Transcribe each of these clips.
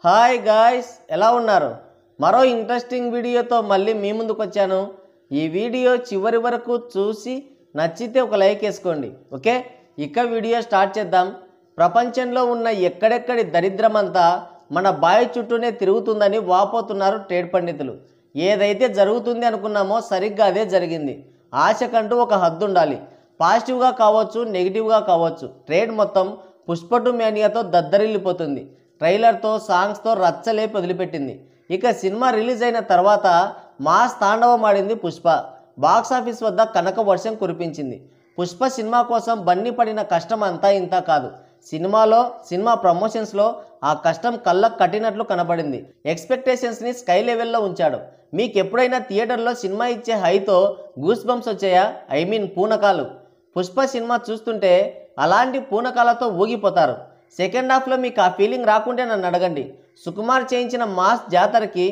Hi guys, ఎలా ఉన్నారు? మరో ఇంట్రెస్టింగ్ వీడియోతో మళ్ళీ మీ ముందుకు వచ్చాను. ఈ వీడియో చివరి వరకు చూసి నచ్చితే ఒక లైక్ వేసుకోండి. ఓకే, ఇక వీడియో స్టార్ట్ చేద్దాం. ప్రపంచంలో ఉన్న ఎక్కడెక్కడి దరిద్రమంతా మన బాయ్ చుట్టూనే తిరుగుతుందని వాపోతున్నారు ట్రేడ్ పండితులు. ఏదైతే జరుగుతుంది అనుకున్నామో సరిగ్గా అదే జరిగింది. ఆశకంటూ ఒక హద్దు ఉండాలి. పాజిటివ్గా కావచ్చు, నెగిటివ్గా కావచ్చు. ట్రేడ్ మొత్తం పుష్ప2 మేనియాతో దద్దరిల్లిపోతుంది. ట్రైలర్తో, సాంగ్స్తో రచ్చలేపి వదిలిపెట్టింది. ఇక సినిమా రిలీజ్ అయిన తర్వాత మాస్ తాండవం ఆడింది పుష్ప. బాక్సాఫీస్ వద్ద కనక వర్షం కురిపించింది. పుష్ప సినిమా కోసం బన్నీ పడిన కష్టం అంతా ఇంత కాదు. సినిమా ప్రమోషన్స్లో ఆ కష్టం కళ్ళకు కట్టినట్లు కనబడింది. ఎక్స్పెక్టేషన్స్ని స్కై లెవెల్లో ఉంచాడు. మీకు ఎప్పుడైనా థియేటర్లో సినిమా ఇచ్చే హైతో గూస్ బంప్స్ వచ్చాయా? పూనకాలు. పుష్ప సినిమా చూస్తుంటే అలాంటి పూనకాలతో ఊగిపోతారు. సెకండ్ హాఫ్లో మీకు ఆ ఫీలింగ్ రాకుంటే నన్ను అడగండి. సుకుమార్ చేయించిన మాస్ జాతరకి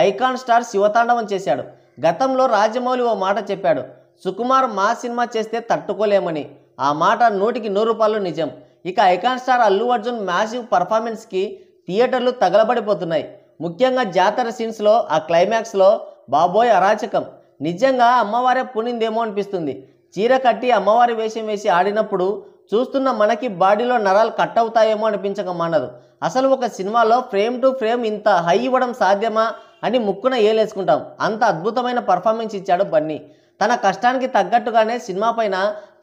ఐకాన్ స్టార్ శివతాండవం చేశాడు. గతంలో రాజమౌళి ఓ మాట చెప్పాడు, సుకుమార్ మాస్ సినిమా చేస్తే తట్టుకోలేమని. ఆ మాట 100కి 100 నిజం. ఇక icon star Allu Arjun massive పర్ఫార్మెన్స్కి థియేటర్లు తగలబడిపోతున్నాయి. ముఖ్యంగా జాతర సీన్స్లో ఆ క్లైమాక్స్లో బాబోయ్ అరాచకం. నిజంగా అమ్మవారే పునిందేమో అనిపిస్తుంది. చీర కట్టి అమ్మవారి వేషం వేసి ఆడినప్పుడు చూస్తున్న మనకి బాడీలో నరాలు కట్ అవుతాయేమో అనిపించక మానదు. అసలు ఒక సినిమాలో ఫ్రేమ్ టు ఫ్రేమ్ ఇంత హై ఇవ్వడం సాధ్యమా అని ముక్కున ఏలేసుకుంటాం. అంత అద్భుతమైన పర్ఫార్మెన్స్ ఇచ్చాడు బన్నీ. తన కష్టానికి తగ్గట్టుగానే సినిమా పైన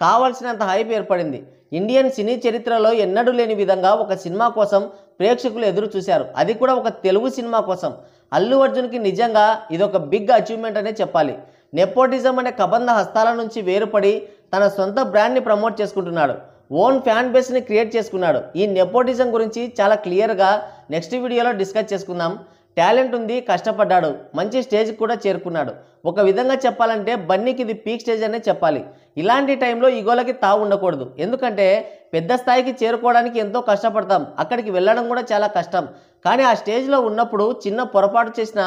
కావాల్సినంత హైప్ ఏర్పడింది. ఇండియన్ సినీ చరిత్రలో ఎన్నడూ లేని విధంగా ఒక సినిమా కోసం ప్రేక్షకులు ఎదురు చూశారు. అది కూడా ఒక తెలుగు సినిమా కోసం. అల్లు అర్జున్కి నిజంగా ఇదొక బిగ్ అచీవ్మెంట్ అనే చెప్పాలి. నెపోటిజం అనే కబంధ హస్తాల నుంచి వేరుపడి తన సొంత బ్రాండ్ని ప్రమోట్ చేసుకుంటున్నాడు. ఓన్ ఫ్యాన్ బేస్ని క్రియేట్ చేసుకున్నాడు. ఈ నెపోటిజం గురించి చాలా క్లియర్గా నెక్స్ట్ వీడియోలో డిస్కస్ చేసుకుందాం. టాలెంట్ ఉంది, కష్టపడ్డాడు, మంచి స్టేజ్కి కూడా చేరుకున్నాడు. ఒక విధంగా చెప్పాలంటే బన్నీకి ఇది పీక్ స్టేజ్ అనే చెప్పాలి. ఇలాంటి టైంలో ఈగోలకి తావు ఉండకూడదు. ఎందుకంటే పెద్ద స్థాయికి చేరుకోవడానికి ఎంతో కష్టపడతాం, అక్కడికి వెళ్ళడం కూడా చాలా కష్టం. కానీ ఆ స్టేజ్లో ఉన్నప్పుడు చిన్న పొరపాటు చేసినా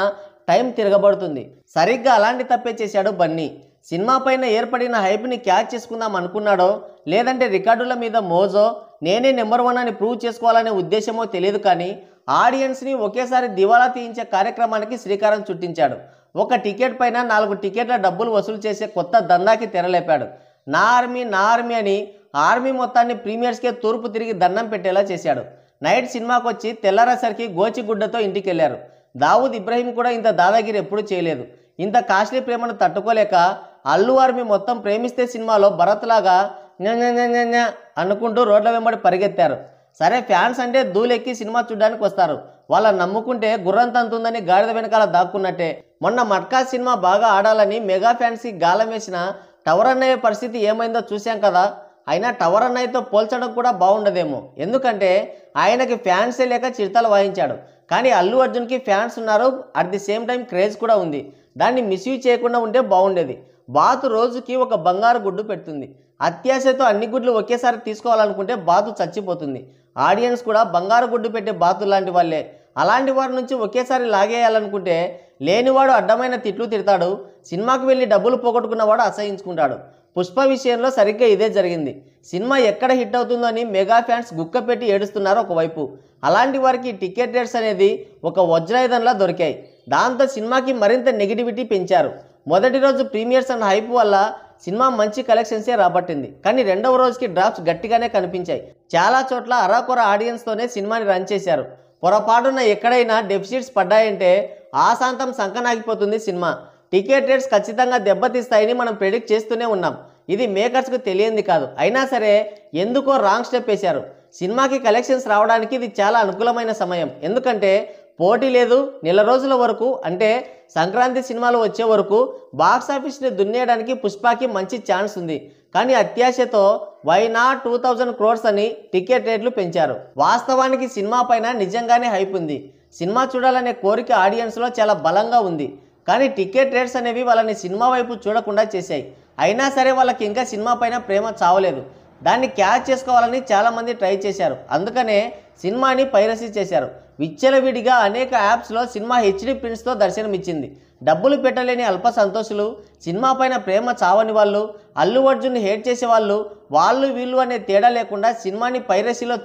టైం తిరగబడుతుంది. సరిగ్గా అలాంటి తప్పే చేశాడు బన్నీ. సినిమా పైన ఏర్పడిన హైప్ని క్యాచ్ చేసుకుందాం అనుకున్నాడో, లేదంటే రికార్డుల మీద మోజో, నేనే నెంబర్ 1 అని ప్రూవ్ చేసుకోవాలనే ఉద్దేశమో తెలియదు, కానీ ఆడియన్స్ని ఒకేసారి దివాలా తీయించే కార్యక్రమానికి శ్రీకారం చుట్టించాడు. ఒక టికెట్ పైన 4 టికెట్ల డబ్బులు వసూలు చేసే కొత్త దందాకి తెరలేపాడు. నా ఆర్మీ అని ఆర్మీ మొత్తాన్ని ప్రీమియర్స్కే తూర్పు తిరిగి దండం పెట్టేలా చేశాడు. నైట్ సినిమాకి వచ్చి తెల్లారేసరికి గోచిగుడ్డతో ఇంటికి వెళ్ళారు. దావూద్ ఇబ్రహీం కూడా ఇంత దాదాగిరి ఎప్పుడూ చేయలేదు. ఇంత కాస్ట్లీ ప్రేమను తట్టుకోలేక అల్లు ఆర్మీ మొత్తం ప్రేమిస్తే సినిమాలో భరత్ లాగా అనుకుంటూ రోడ్ల వెంబడి పరిగెత్తారు. సరే, ఫ్యాన్స్ అంటే ధూళెక్కి సినిమా చూడడానికి వస్తారు. వాళ్ళని నమ్ముకుంటే గుర్రం తంతుందని గాడిద వెనకాల దాక్కున్నట్టే. మొన్న మట్కా సినిమా బాగా ఆడాలని మెగా ఫ్యాన్స్కి గాలం వేసిన టవర్ అన్నయ్య పరిస్థితి ఏమైందో చూశాం కదా. అయినా టవర్ అన్నయ్యతో పోల్చడం కూడా బాగుండదేమో. ఎందుకంటే ఆయనకి ఫ్యాన్సే లేక చిరుతలు వాయించాడు. కానీ అల్లు అర్జున్కి ఫ్యాన్స్ ఉన్నారు, at the same time craze కూడా ఉంది. దాన్ని మిస్యూజ్ చేయకుండా ఉంటే బాగుండేది. బాతు రోజుకి ఒక బంగారు గుడ్డు పెడుతుంది. అత్యాశతో అన్ని గుడ్లు ఒకేసారి తీసుకోవాలనుకుంటే బాతు చచ్చిపోతుంది. ఆడియన్స్ కూడా బంగారు గుడ్డు పెట్టే బాతు లాంటి వాళ్ళే. అలాంటి వారి నుంచి ఒకేసారి లాగేయాలనుకుంటే లేనివాడు అడ్డమైన తిట్లు తిడతాడు, సినిమాకి వెళ్ళి డబ్బులు పోగొట్టుకున్నవాడు అసహించుకుంటాడు. పుష్ప విషయంలో సరిగ్గా ఇదే జరిగింది. సినిమా ఎక్కడ హిట్ అవుతుందో అని మెగా ఫ్యాన్స్ గుక్కపెట్టి ఏడుస్తున్నారు ఒకవైపు. అలాంటి వారికి టికెట్ రేట్స్ అనేది ఒక వజ్రాయుధంలా దొరికాయి. దాంతో సినిమాకి మరింత నెగిటివిటీ పెంచారు. మొదటి రోజు ప్రీమియర్స్ అండ్ హైప్ వల్ల సినిమా మంచి కలెక్షన్సే రాబట్టింది. కానీ రెండవ రోజుకి డ్రాప్స్ గట్టిగానే కనిపించాయి. చాలా చోట్ల అరాకొర ఆడియన్స్తోనే సినిమాని రన్ చేశారు. పొరపాటున ఎక్కడైనా డెఫిసిట్స్ పడ్డాయంటే ఆశాంతం సంకనాగిపోతుంది సినిమా. టికెట్ రేట్స్ ఖచ్చితంగా దెబ్బతీస్తాయని మనం ప్రెడిక్ట్ చేస్తూనే ఉన్నాం. ఇది మేకర్స్కు తెలియంది కాదు. అయినా సరే ఎందుకో రాంగ్ స్టెప్ వేశారు. సినిమాకి కలెక్షన్స్ రావడానికి ఇది చాలా అనుకూలమైన సమయం. ఎందుకంటే పోటీ లేదు. నెల రోజుల వరకు, అంటే సంక్రాంతి సినిమాలు వచ్చే వరకు బాక్సాఫీస్ని దున్నేయడానికి పుష్పకి మంచి ఛాన్స్ ఉంది. కానీ అత్యాశతో వై నాట్ 2000 crores అని టికెట్ రేట్లు పెంచారు. వాస్తవానికి సినిమా పైన నిజంగానే హైప్ ఉంది. సినిమా చూడాలనే కోరిక ఆడియన్స్లో చాలా బలంగా ఉంది. కానీ టికెట్ రేట్స్ అనేవి వాళ్ళని సినిమా వైపు చూడకుండా చేశాయి. అయినా సరే వాళ్ళకి ఇంకా సినిమా పైన ప్రేమ చావలేదు. దాన్ని క్యాచ్ చేసుకోవాలని చాలామంది ట్రై చేశారు. అందుకనే సినిమాని పైరసీ చేశారు. విచ్చలవిడిగా అనేక యాప్స్లో సినిమా హెచ్డి ప్రింట్స్తో దర్శనమిచ్చింది. డబ్బులు పెట్టలేని అల్ప సంతోషులు, సినిమా పైన ప్రేమ చావని వాళ్ళు, అల్లు అర్జున్ని హేట్ చేసేవాళ్ళు, వాళ్ళు వీళ్ళు అనే తేడా లేకుండా సినిమాని పైరసీలో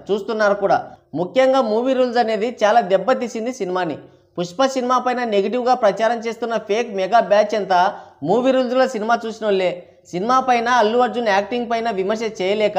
చూస్తున్నారు కూడా. ముఖ్యంగా మూవీ రూల్స్ అనేది చాలా దెబ్బతీసింది సినిమాని. పుష్ప సినిమా పైన నెగిటివ్గా ప్రచారం చేస్తున్న ఫేక్ మెగా బ్యాచ్ అంతా మూవీ రూల్స్లో సినిమా చూసిన వాళ్ళే. సినిమా పైన అల్లు అర్జున్ యాక్టింగ్ పైన విమర్శ చేయలేక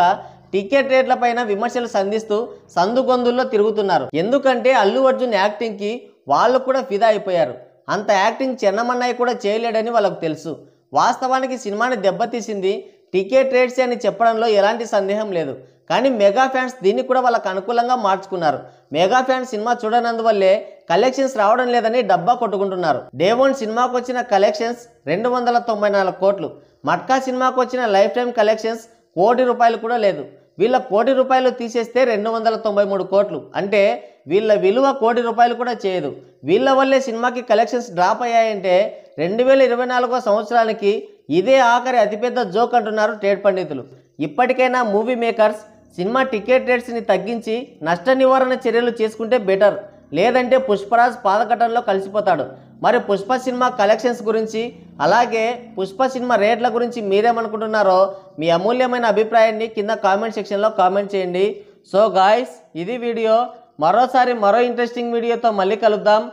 టికెట్ రేట్ల పైన విమర్శలు సంధిస్తూ సందుగొందుల్లో తిరుగుతున్నారు. ఎందుకంటే అల్లు అర్జున్ యాక్టింగ్కి వాళ్ళు కూడా ఫిదా అయిపోయారు. అంత యాక్టింగ్ చెన్నమన్నయ్య కూడా చేయలేడని వాళ్ళకు తెలుసు. వాస్తవానికి సినిమాని దెబ్బతీసింది టికెట్ రేట్స్ అని చెప్పడంలో ఎలాంటి సందేహం లేదు. కానీ మెగా ఫ్యాన్స్ దీన్ని కూడా వాళ్ళకు అనుకూలంగా మార్చుకున్నారు. మెగా ఫ్యాన్స్ సినిమా చూడనందువల్లే కలెక్షన్స్ రావడం లేదని డబ్బా కొట్టుకుంటున్నారు. డే 1 సినిమాకు వచ్చిన కలెక్షన్స్ 294 కోట్లు. మట్కా సినిమాకు వచ్చిన లైఫ్ టైం కలెక్షన్స్ ₹1 కూడా లేదు. వీళ్ళ ₹1 తీసేస్తే 293 కోట్లు. అంటే వీళ్ళ విలువ ₹1 కూడా చేయదు. వీళ్ళ వల్లే సినిమాకి కలెక్షన్స్ డ్రాప్ అయ్యాయంటే 2024 సంవత్సరానికి ఇదే ఆఖరి అతిపెద్ద జోక్ అంటున్నారు ట్రేడ్ పండితులు. ఇప్పటికైనా మూవీ మేకర్స్ సినిమా టికెట్ రేట్స్ని తగ్గించి నష్ట నివారణ చర్యలు చేసుకుంటే బెటర్. లేదంటే పుష్పరాజ్ పాదకటంలో కలిసిపోతాడు. మరి పుష్ప సినిమా కలెక్షన్స్ గురించి అలాగే పుష్ప సినిమా రేట్ల గురించి మీరేమనుకుంటున్నారో మీ అమూల్యమైన అభిప్రాయాన్ని కింద కామెంట్ సెక్షన్లో కామెంట్ చేయండి. సో గాయ్స్, ఇది వీడియో. మరోసారి మరో ఇంట్రెస్టింగ్ వీడియోతో మళ్ళీ కలుద్దాం.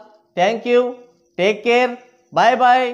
Thank you, take care, bye bye.